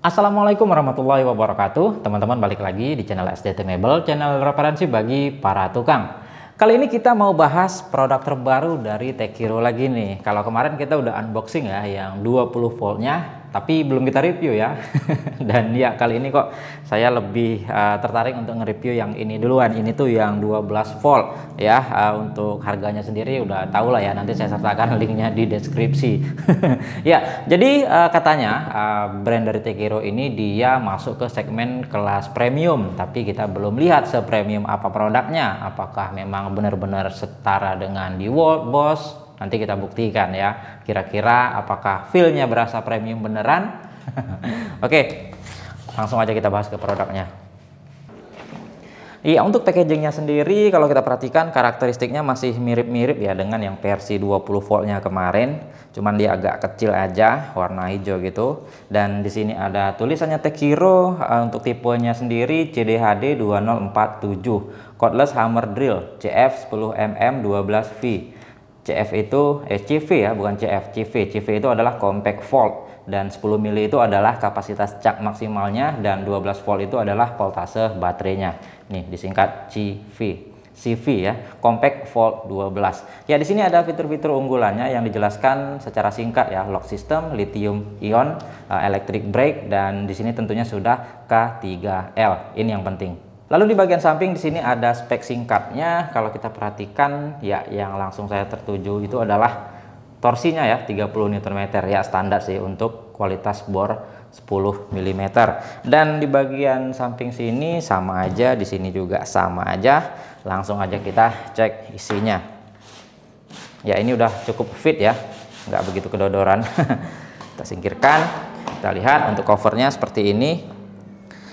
Assalamualaikum warahmatullahi wabarakatuh. Teman-teman, balik lagi di channel SD Tunable, channel referensi bagi para tukang. Kali ini kita mau bahas produk terbaru dari Tekiro lagi nih. Kalau kemarin kita udah unboxing ya yang 20 voltnya, tapi belum kita review ya. Dan ya kali ini kok saya lebih tertarik untuk nge-review yang ini duluan. Ini tuh yang 12 volt ya. Untuk harganya sendiri udah tahu lah ya, nanti saya sertakan linknya di deskripsi. Ya, jadi katanya brand dari Tekiro ini dia masuk ke segmen kelas premium, tapi kita belum lihat sepremium apa produknya. Apakah memang benar-benar setara dengan di World Boss? Nanti kita buktikan ya, kira-kira apakah feel-nya berasa premium beneran. Oke, langsung aja kita bahas ke produknya. Iya, untuk packagingnya sendiri kalau kita perhatikan karakteristiknya masih mirip-mirip ya dengan yang versi 20 voltnya kemarin, cuman dia agak kecil aja, warna hijau gitu. Dan di sini ada tulisannya Tekiro. Untuk tipenya sendiri CDHD 2047, cordless hammer drill CF10mm 12V. CF itu CV ya, bukan CF, CV itu adalah compact volt, dan 10 mili itu adalah kapasitas cak maksimalnya, dan 12 volt itu adalah voltase baterainya. Nih disingkat CV ya, compact volt 12. Ya, di sini ada fitur-fitur unggulannya yang dijelaskan secara singkat ya, lock system, lithium ion, electric brake, dan di sini tentunya sudah K3L. Ini yang penting. Lalu di bagian samping di sini ada spek singkatnya. Kalau kita perhatikan ya, yang langsung saya tertuju itu adalah torsinya ya, 30 Nm ya, standar sih untuk kualitas bor 10 mm. Dan di bagian samping sini sama aja, di sini juga sama aja. Langsung aja kita cek isinya. Ya, ini udah cukup fit ya, nggak begitu kedodoran. Kita singkirkan. Kita lihat untuk covernya seperti ini.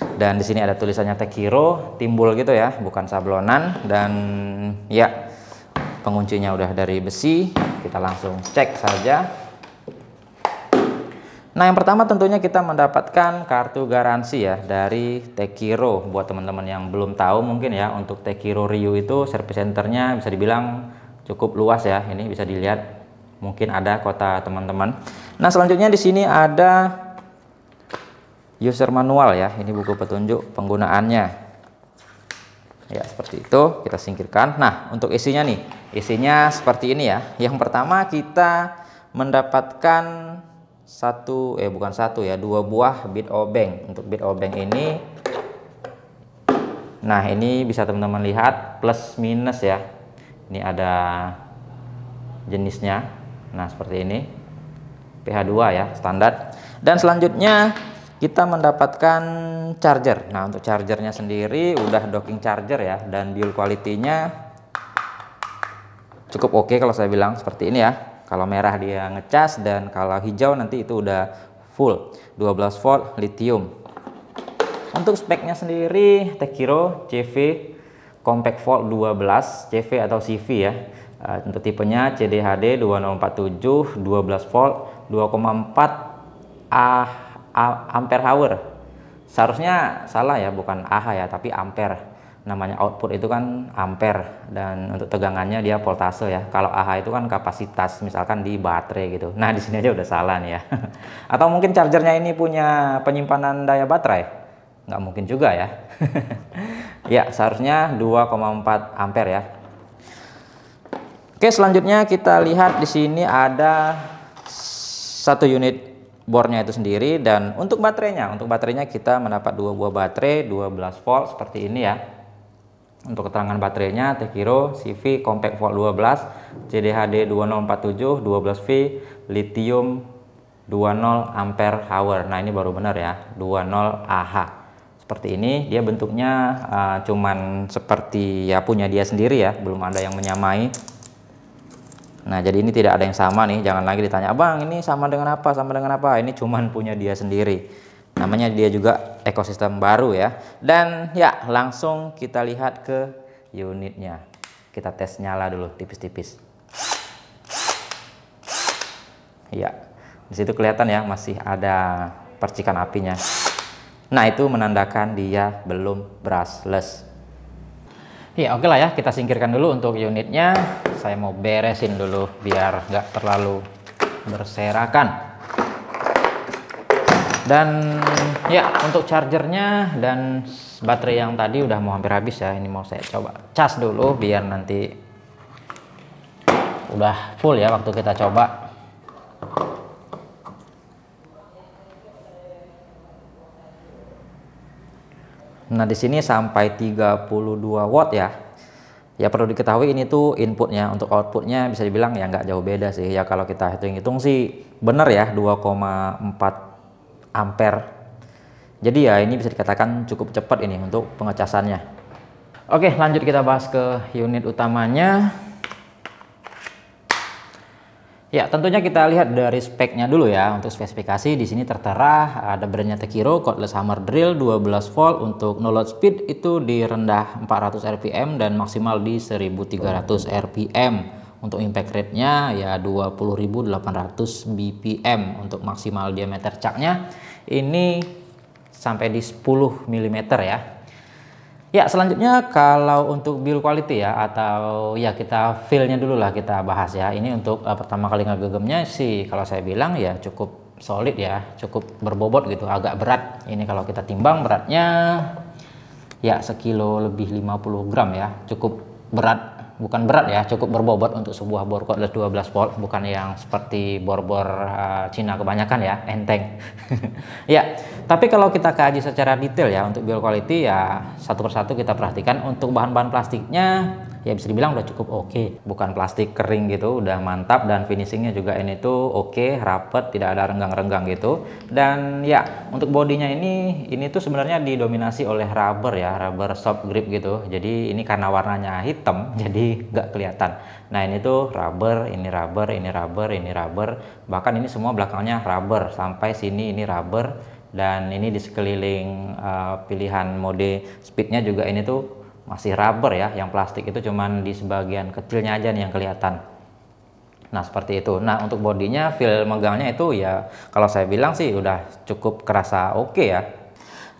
Dan di sini ada tulisannya Tekiro, timbul gitu ya, bukan sablonan. Dan ya, penguncinya udah dari besi. Kita langsung cek saja. Nah, yang pertama tentunya kita mendapatkan kartu garansi ya dari Tekiro. Buat teman-teman yang belum tahu mungkin ya, untuk Tekiro Ryu itu service centernya bisa dibilang cukup luas ya. Ini bisa dilihat, mungkin ada kota teman-teman. Nah, selanjutnya di sini ada user manual ya, ini buku petunjuk penggunaannya ya, seperti itu. Kita singkirkan. Nah, untuk isinya nih, isinya seperti ini ya. Yang pertama kita mendapatkan dua buah bit obeng. Untuk bit obeng ini, nah ini bisa teman-teman lihat plus minus ya, ini ada jenisnya. Nah, seperti ini PH2 ya, standar. Dan selanjutnya kita mendapatkan charger. Nah, untuk chargernya sendiri udah docking charger ya, dan build quality-nya cukup oke kalau saya bilang, seperti ini ya. Kalau merah dia ngecas, dan kalau hijau nanti itu udah full 12 volt lithium. Untuk speknya sendiri Tekiro CV compact volt 12 CV atau CV ya. Untuk tipenya CDHD 2047, 12 volt, 2,4 ampere hour. Seharusnya salah ya, bukan Ah ya, tapi ampere. Namanya output itu kan ampere, dan untuk tegangannya dia voltase ya. Kalau Ah itu kan kapasitas, misalkan di baterai gitu. Nah, di sini aja udah salah nih ya. Atau mungkin chargernya ini punya penyimpanan daya baterai? Nggak mungkin juga ya. Ya, seharusnya 2,4 ampere ya. Oke, selanjutnya kita lihat di sini ada satu unit bornya itu sendiri. Dan untuk baterainya kita mendapat dua buah baterai 12 volt seperti ini ya. Untuk keterangan baterainya Tekiro CV compact volt 12 CDHD 2047 12V lithium 20 ampere hour. Nah, ini baru benar ya, 20 Ah. Seperti ini dia bentuknya, cuman seperti ya punya dia sendiri ya, belum ada yang menyamai. Nah, jadi ini tidak ada yang sama nih, jangan lagi ditanya, "Abang, ini sama dengan apa? Sama dengan apa?" Ini cuman punya dia sendiri. Namanya dia juga ekosistem baru ya. Dan ya, langsung kita lihat ke unitnya. Kita tes nyala dulu tipis-tipis. Ya, di situ kelihatan ya, masih ada percikan apinya. Nah, itu menandakan dia belum brushless. Ya, oke lah ya, kita singkirkan dulu untuk unitnya. Saya mau beresin dulu biar nggak terlalu berserakan. Dan ya, untuk chargernya dan baterai yang tadi udah mau hampir habis ya. Ini mau saya coba cas dulu biar nanti udah full ya waktu kita coba. Nah, di sini sampai 32 watt ya. Ya, perlu diketahui ini tuh inputnya. Untuk outputnya bisa dibilang ya nggak jauh beda sih. Ya kalau kita hitung-hitung sih bener ya, 2,4 ampere. Jadi ya ini bisa dikatakan cukup cepat ini untuk pengecasannya. Oke, lanjut kita bahas ke unit utamanya. Ya, tentunya kita lihat dari speknya dulu ya. Untuk spesifikasi di sini tertera ada brandnya Tekiro, cordless hammer drill 12 volt, untuk no load speed itu di rendah 400 rpm dan maksimal di 1300 rpm. Untuk impact rate-nya ya 20.800 bpm. Untuk maksimal diameter caknya ini sampai di 10 mm ya. Ya, selanjutnya kalau untuk build quality ya, atau ya kita feel-nya dulu lah kita bahas ya. Ini untuk pertama kali ngegegemnya sih kalau saya bilang ya cukup solid ya, cukup berbobot gitu, agak berat. Ini kalau kita timbang beratnya ya sekilo lebih 50 gram ya, cukup berat. Bukan berat ya, cukup berbobot untuk sebuah bor cordless 12 volt, bukan yang seperti bor-bor Cina kebanyakan ya, enteng. Ya, tapi kalau kita kaji secara detail ya untuk build quality ya satu persatu kita perhatikan. Untuk bahan-bahan plastiknya ya bisa dibilang udah cukup oke, bukan plastik kering gitu, udah mantap. Dan finishingnya juga ini tuh oke, rapet, tidak ada renggang-renggang gitu. Dan ya untuk bodinya ini tuh sebenarnya didominasi oleh rubber ya, rubber soft grip gitu. Jadi ini karena warnanya hitam jadi nggak kelihatan. Nah, ini tuh rubber, ini rubber, ini rubber, ini rubber, bahkan ini semua belakangnya rubber sampai sini ini rubber. Dan ini di sekeliling pilihan mode speednya juga ini tuh masih rubber ya, yang plastik itu cuman di sebagian kecilnya aja nih yang kelihatan. Nah, seperti itu. Nah, untuk bodinya, feel megangnya itu ya kalau saya bilang sih udah cukup kerasa oke ya.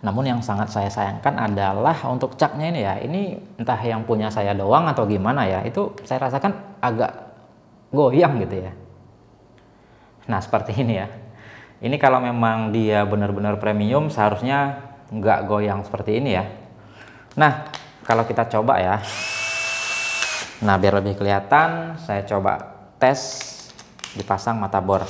Namun yang sangat saya sayangkan adalah untuk caknya ini ya, ini entah yang punya saya doang atau gimana ya, itu saya rasakan agak goyang gitu ya. Nah, seperti ini ya. Ini kalau memang dia benar-benar premium seharusnya nggak goyang seperti ini ya. Nah, kalau kita coba ya, nah biar lebih kelihatan saya coba tes dipasang mata bor.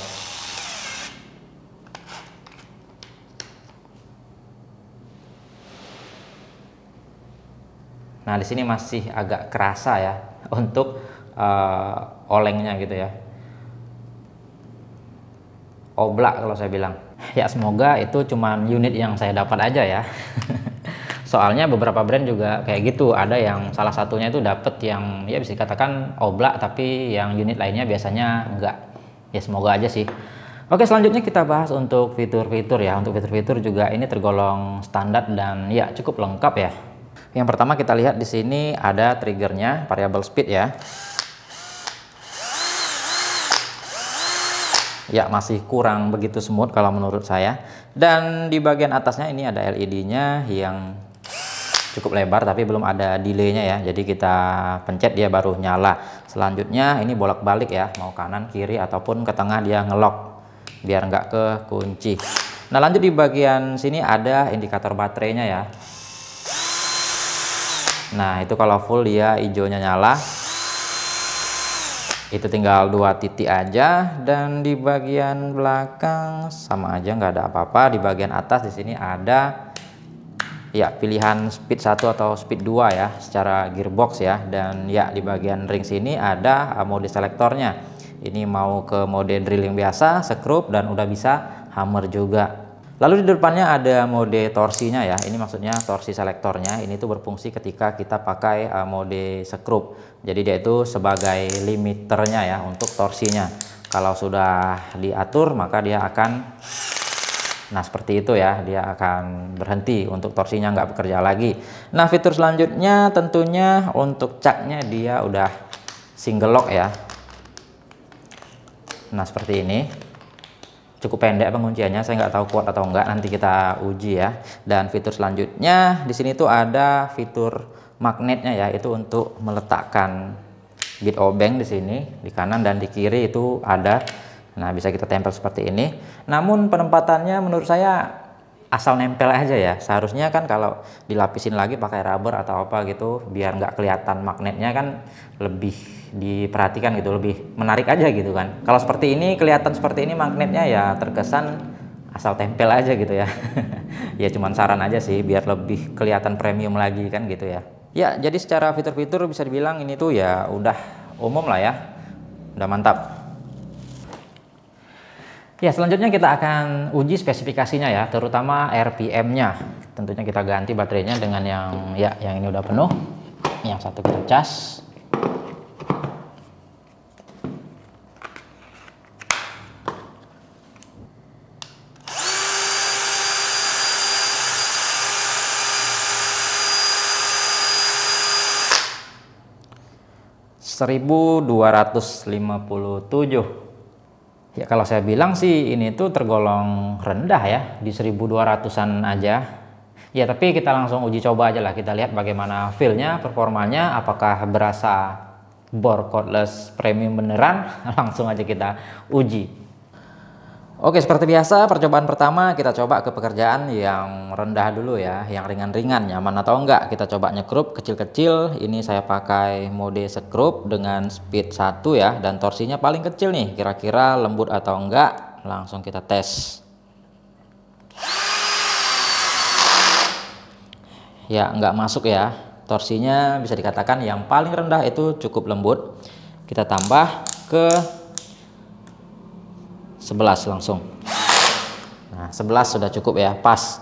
Nah, di sini masih agak kerasa ya untuk olengnya gitu ya. Oblak kalau saya bilang. Ya, semoga itu cuman unit yang saya dapat aja ya. Soalnya beberapa brand juga kayak gitu. Ada yang salah satunya itu dapat yang ya bisa dikatakan oblak, tapi yang unit lainnya biasanya enggak. Ya, semoga aja sih. Oke, selanjutnya kita bahas untuk fitur-fitur ya. Untuk fitur-fitur juga ini tergolong standar dan ya cukup lengkap ya. Yang pertama kita lihat di sini ada triggernya, variable speed ya. Ya, masih kurang begitu smooth kalau menurut saya. Dan di bagian atasnya ini ada LED-nya yang cukup lebar tapi belum ada delay-nya ya. Jadi kita pencet dia baru nyala. Selanjutnya ini bolak-balik ya, mau kanan, kiri ataupun ke tengah dia ngelok biar nggak ke kunci. Nah, lanjut di bagian sini ada indikator baterainya ya. Nah, itu kalau full dia hijaunya nyala. Itu tinggal 2 titik aja. Dan di bagian belakang sama aja, nggak ada apa-apa. Di bagian atas di sini ada ya pilihan speed 1 atau speed 2 ya secara gearbox ya. Dan ya di bagian ring sini ada mode selektornya. Ini mau ke mode drilling biasa, sekrup, dan udah bisa hammer juga. Lalu di depannya ada mode torsinya ya. Ini maksudnya torsi selektornya. Ini tuh berfungsi ketika kita pakai mode sekrup. Jadi dia itu sebagai limiternya ya untuk torsinya. Kalau sudah diatur maka dia akan, nah seperti itu ya, dia akan berhenti untuk torsinya nggak bekerja lagi. Nah, fitur selanjutnya tentunya untuk caknya dia udah single lock ya. Nah, seperti ini. Cukup pendek pengunciannya, saya nggak tahu kuat atau enggak, nanti kita uji ya. Dan fitur selanjutnya di sini tuh ada fitur magnetnya ya, itu untuk meletakkan bit obeng di sini, di kanan dan di kiri itu ada. Nah, bisa kita tempel seperti ini. Namun penempatannya menurut saya asal nempel aja ya. Seharusnya kan kalau dilapisin lagi pakai rubber atau apa gitu, biar nggak kelihatan magnetnya kan lebih diperhatikan gitu, lebih menarik aja gitu kan. Kalau seperti ini kelihatan seperti ini magnetnya ya terkesan asal tempel aja gitu ya. Ya cuman saran aja sih biar lebih kelihatan premium lagi kan gitu ya. Ya, jadi secara fitur-fitur bisa dibilang ini tuh ya udah umum lah ya. Udah mantap. Ya, selanjutnya kita akan uji spesifikasinya ya, terutama RPM-nya. Tentunya kita ganti baterainya dengan yang ini udah penuh. Yang satu kita cas. (1257). Ya kalau saya bilang sih ini tuh tergolong rendah ya, di 1200-an aja. Ya tapi kita langsung uji coba aja lah, kita lihat bagaimana feel-nya, performanya, apakah berasa bore cordless premium beneran. Langsung aja kita uji. Oke, seperti biasa percobaan pertama kita coba ke pekerjaan yang rendah dulu ya, yang ringan-ringan, nyaman atau enggak. Kita coba nyekrup kecil-kecil. Ini saya pakai mode sekrup dengan speed 1 ya, dan torsinya paling kecil nih, kira-kira lembut atau enggak. Langsung kita tes. Ya, enggak masuk ya. Torsinya bisa dikatakan yang paling rendah itu cukup lembut. Kita tambah ke 11 langsung. Nah, 11 sudah cukup ya, pas.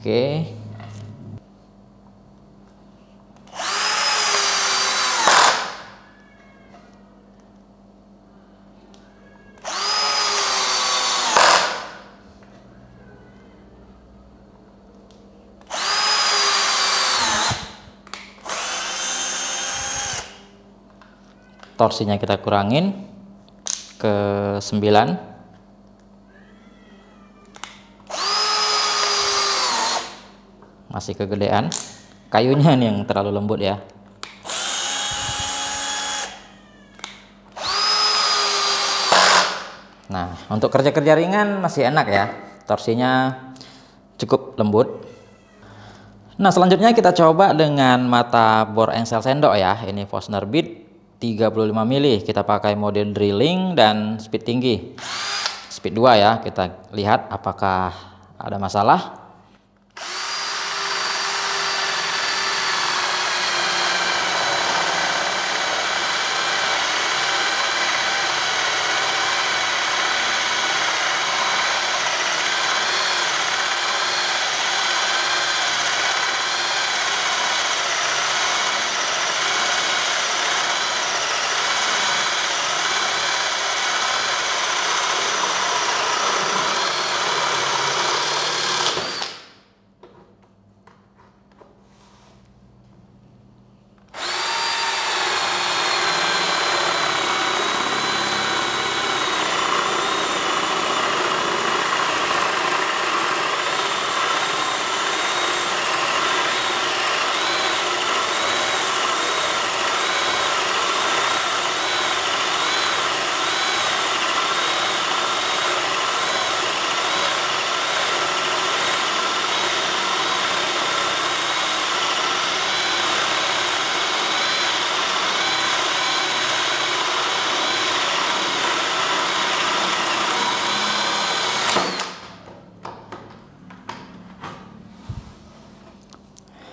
Oke. Torsinya kita kurangin ke 9. Masih kegedean. Kayunya nih yang terlalu lembut ya. Nah, untuk kerja-kerja ringan masih enak ya. Torsinya cukup lembut. Nah, selanjutnya kita coba dengan mata bor engsel sendok ya. Ini Forstner Beat 35 mili. Kita pakai mode drilling dan speed tinggi. Speed 2 ya. Kita lihat apakah ada masalah.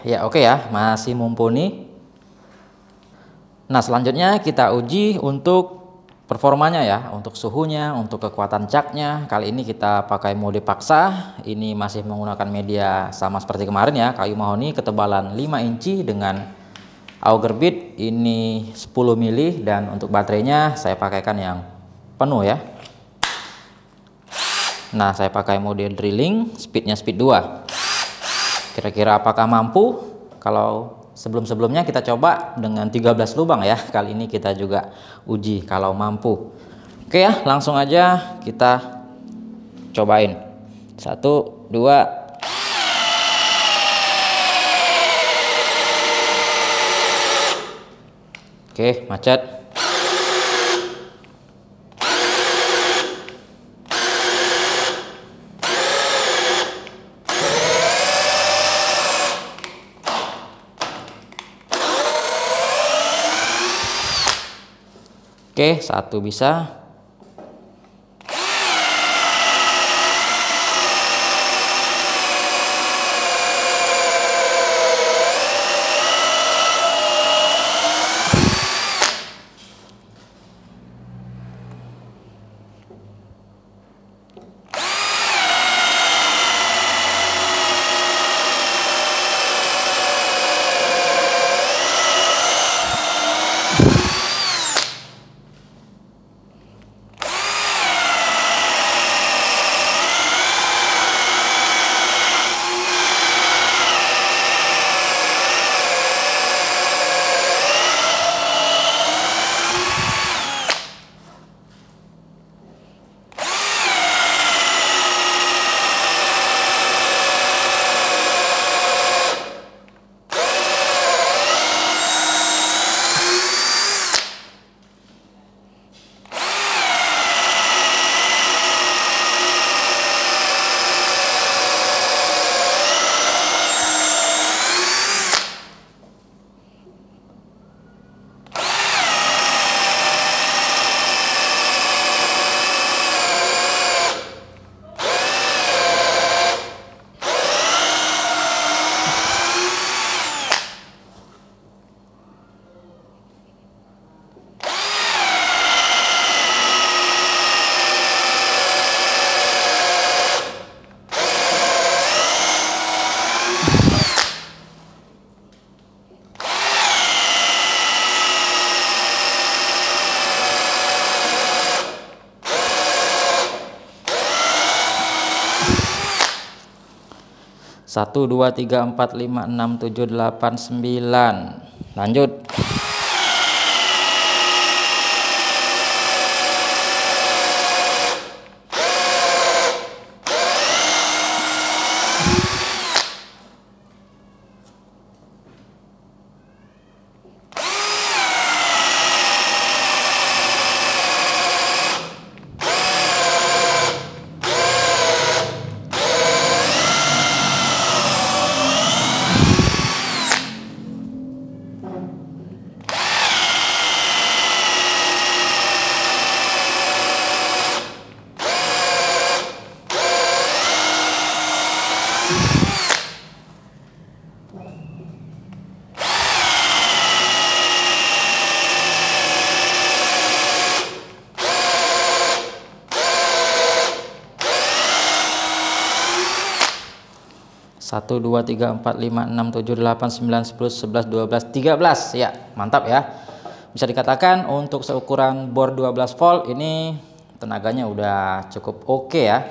Ya oke ya, masih mumpuni. Nah selanjutnya kita uji untuk performanya ya, untuk suhunya, untuk kekuatan caknya. Kali ini kita pakai mode paksa. Ini masih menggunakan media sama seperti kemarin ya, kayu mahoni ketebalan 5 inci dengan auger bit ini 10 mili, dan untuk baterainya saya pakaikan yang penuh ya. Nah saya pakai mode drilling, speednya speed 2. Kira-kira apakah mampu? Kalau sebelum-sebelumnya kita coba dengan 13 lubang ya. Kali ini kita juga uji kalau mampu. Oke ya, langsung aja kita cobain. 1, 2. Oke, macet. Oke, satu bisa. Satu, dua, tiga, empat, lima, enam, tujuh, delapan, sembilan. Lanjut. Satu, dua, tiga, empat, lima, enam, tujuh, delapan, sembilan, 10, 11, 12, 13. Ya, mantap ya. Bisa dikatakan untuk seukuran bor 12 volt ini tenaganya udah cukup oke ya.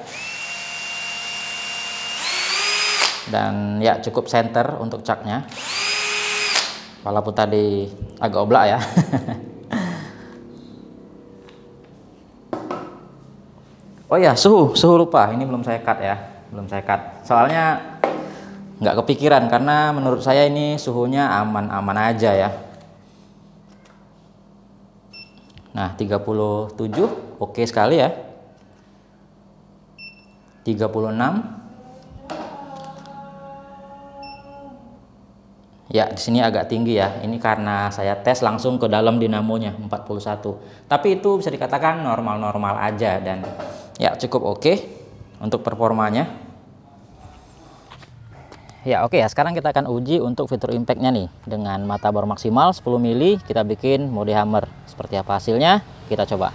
Dan ya cukup center untuk caknya. Walaupun tadi agak oblak ya. Oh ya, suhu lupa. Ini belum saya cut ya. Belum saya cut. Soalnya nggak kepikiran karena menurut saya ini suhunya aman-aman aja ya. Nah, 37 oke sekali ya. 36. Ya, di sini agak tinggi ya. Ini karena saya tes langsung ke dalam dinamonya 41. Tapi itu bisa dikatakan normal-normal aja dan ya cukup oke untuk performanya. Ya oke ya, sekarang kita akan uji untuk fitur impactnya nih. Dengan mata bor maksimal 10 mili kita bikin mode hammer. Seperti apa hasilnya? Kita coba.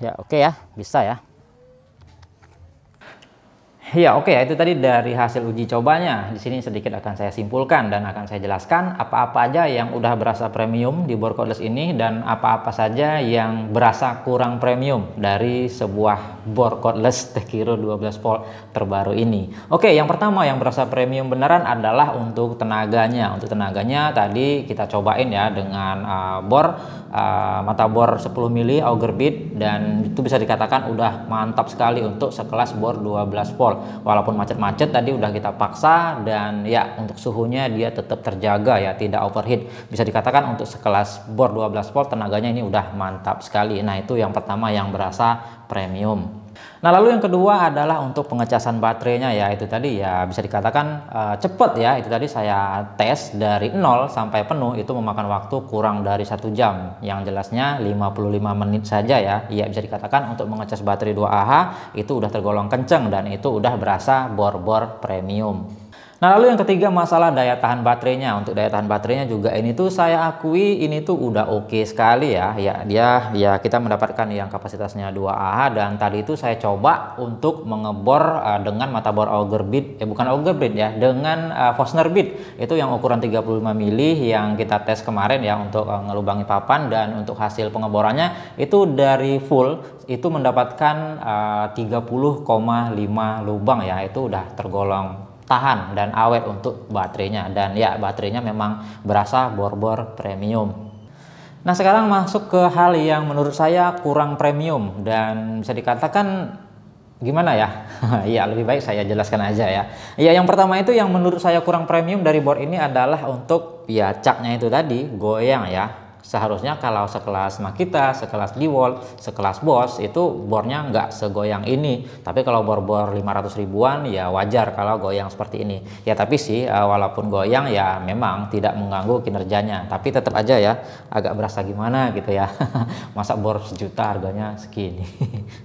Ya, oke ya, bisa ya. Ya, oke ya, itu tadi dari hasil uji cobanya. Di sini sedikit akan saya simpulkan dan akan saya jelaskan apa-apa aja yang udah berasa premium di bor cordless ini dan apa-apa saja yang berasa kurang premium dari sebuah bor cordless Tekiro 12 volt terbaru ini. Oke, yang pertama yang berasa premium beneran adalah untuk tenaganya. Untuk tenaganya tadi kita cobain ya dengan mata bor 10 mili auger bit, dan itu bisa dikatakan udah mantap sekali untuk sekelas bor 12 volt. Walaupun macet-macet tadi udah kita paksa, dan ya untuk suhunya dia tetap terjaga ya, tidak overheat. Bisa dikatakan untuk sekelas bor 12 volt tenaganya ini udah mantap sekali. Nah, itu yang pertama yang berasa premium. Nah, lalu yang kedua adalah untuk pengecasan baterainya ya. Itu tadi ya bisa dikatakan cepet ya. Itu tadi saya tes dari 0 sampai penuh itu memakan waktu kurang dari 1 jam. Yang jelasnya 55 menit saja ya. Ya, bisa dikatakan untuk mengecas baterai 2AH itu udah tergolong kenceng dan itu udah berasa bor-bor premium. Nah, lalu yang ketiga masalah daya tahan baterainya. Untuk daya tahan baterainya juga ini tuh saya akui ini tuh udah oke sekali ya. Ya kita mendapatkan yang kapasitasnya 2AH, dan tadi itu saya coba untuk mengebor dengan mata bor auger bit, bukan auger bit ya, dengan Forstner bit. Itu yang ukuran 35 mili yang kita tes kemarin ya untuk ngelubangi papan, dan untuk hasil pengeborannya itu dari full itu mendapatkan 30,5 lubang ya. Itu udah tergolong tahan dan awet untuk baterainya, dan ya baterainya memang berasa bor-bor premium. Nah, sekarang masuk ke hal yang menurut saya kurang premium dan bisa dikatakan gimana ya. Ya, lebih baik saya jelaskan aja ya. Ya, yang pertama itu yang menurut saya kurang premium dari bor ini adalah untuk ya caknya itu tadi goyang ya. Seharusnya kalau sekelas Makita, sekelas DeWalt, sekelas Bosch itu bornya nggak segoyang ini. Tapi kalau bor-bor 500 ribuan ya wajar kalau goyang seperti ini. Ya tapi sih walaupun goyang ya memang tidak mengganggu kinerjanya. Tapi tetap aja ya agak berasa gimana gitu ya. Masa bor sejuta harganya segini.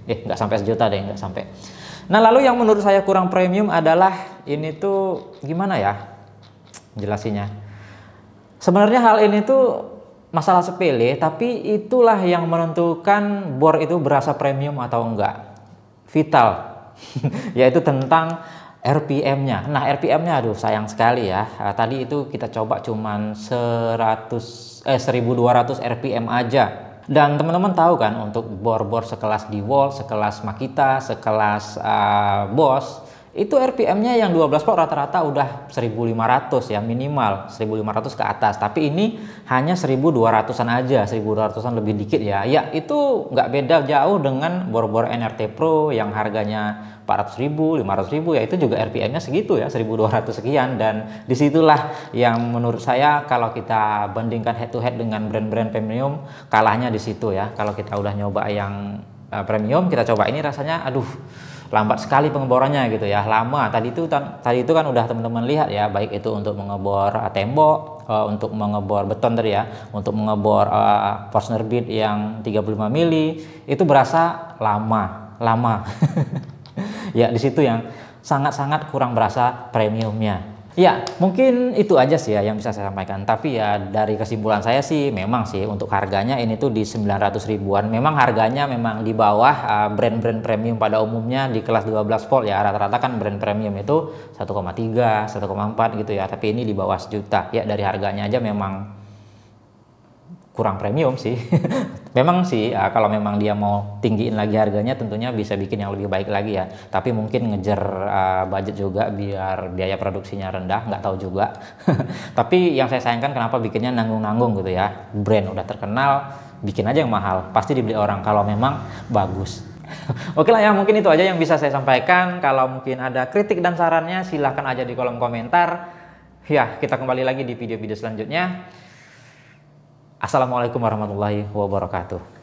Nggak sampai sejuta deh, nggak sampai. Nah, lalu yang menurut saya kurang premium adalah ini tuh gimana ya jelasinnya. Sebenarnya hal ini tuh masalah sepele, tapi itulah yang menentukan bor itu berasa premium atau enggak. Vital. Yaitu tentang RPM-nya. Nah, RPM-nya aduh sayang sekali ya. Tadi itu kita coba cuman 1200 RPM aja. Dan teman-teman tahu kan untuk bor-bor sekelas DeWalt, sekelas Makita, sekelas Bosch itu RPM-nya yang 12 volt rata-rata udah 1500 ya, minimal 1500 ke atas. Tapi ini hanya 1200-an aja, 1200-an lebih dikit ya. Ya, itu nggak beda jauh dengan bor-bor NRT Pro yang harganya 400.000, 500.000 ya, itu juga RPM-nya segitu ya, 1200 sekian. Dan disitulah yang menurut saya kalau kita bandingkan head to head dengan brand-brand premium, kalahnya di situ ya. Kalau kita udah nyoba yang premium, kita coba ini rasanya aduh lambat sekali pengeborannya gitu ya, lama. Tadi itu kan udah teman-teman lihat ya, baik itu untuk mengebor tembok, untuk mengebor beton tadi ya, untuk mengebor Forstner bit yang 35 mili itu berasa lama. Ya, di situ yang sangat-sangat kurang berasa premiumnya. Ya, mungkin itu aja sih ya yang bisa saya sampaikan. Tapi ya dari kesimpulan saya sih memang sih untuk harganya ini tuh di 900 ribuan. Memang harganya memang di bawah brand-brand premium pada umumnya di kelas 12 volt ya. Rata-rata kan brand premium itu 1,3, 1,4 gitu ya. Tapi ini di bawah sejuta. Ya, dari harganya aja memang kurang premium sih. Memang sih kalau memang dia mau tinggiin lagi harganya tentunya bisa bikin yang lebih baik lagi ya. Tapi mungkin ngejar budget juga biar biaya produksinya rendah, nggak tahu juga. Tapi yang saya sayangkan kenapa bikinnya nanggung-nanggung gitu ya. Brand udah terkenal, bikin aja yang mahal, pasti dibeli orang kalau memang bagus. Oke lah ya, mungkin itu aja yang bisa saya sampaikan. Kalau mungkin ada kritik dan sarannya silahkan aja di kolom komentar. Ya, kita kembali lagi di video-video selanjutnya. Assalamualaikum warahmatullahi wabarakatuh.